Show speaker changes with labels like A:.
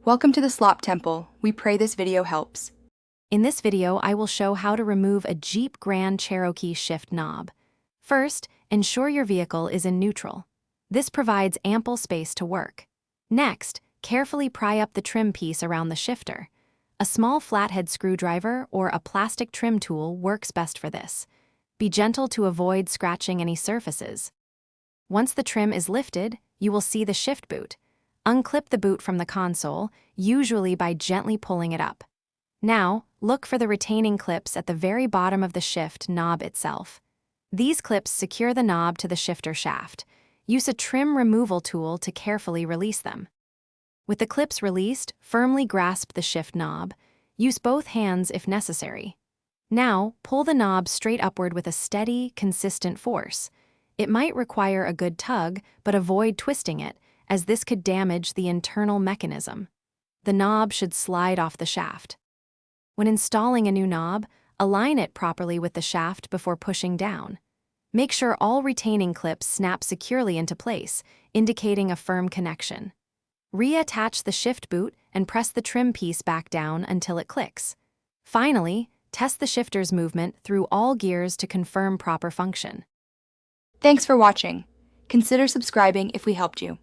A: Welcome to the Slop Temple. We pray this video helps.
B: In this video, I will show how to remove a Jeep Grand Cherokee shift knob. First, ensure your vehicle is in neutral. This provides ample space to work. Next, carefully pry up the trim piece around the shifter. A small flathead screwdriver or a plastic trim tool works best for this. Be gentle to avoid scratching any surfaces. Once the trim is lifted, you will see the shift boot. Unclip the boot from the console, usually by gently pulling it up. Now, look for the retaining clips at the very bottom of the shift knob itself. These clips secure the knob to the shifter shaft. Use a trim removal tool to carefully release them. With the clips released, firmly grasp the shift knob. Use both hands if necessary. Now, pull the knob straight upward with a steady, consistent force. It might require a good tug, but avoid twisting it, as this could damage the internal mechanism. The knob should slide off the shaft. When installing a new knob, align it properly with the shaft before pushing down. Make sure all retaining clips snap securely into place, indicating a firm connection. Reattach the shift boot and press the trim piece back down until it clicks. Finally, test the shifter's movement through all gears to confirm proper function.
A: Thanks for watching. Consider subscribing if we helped you.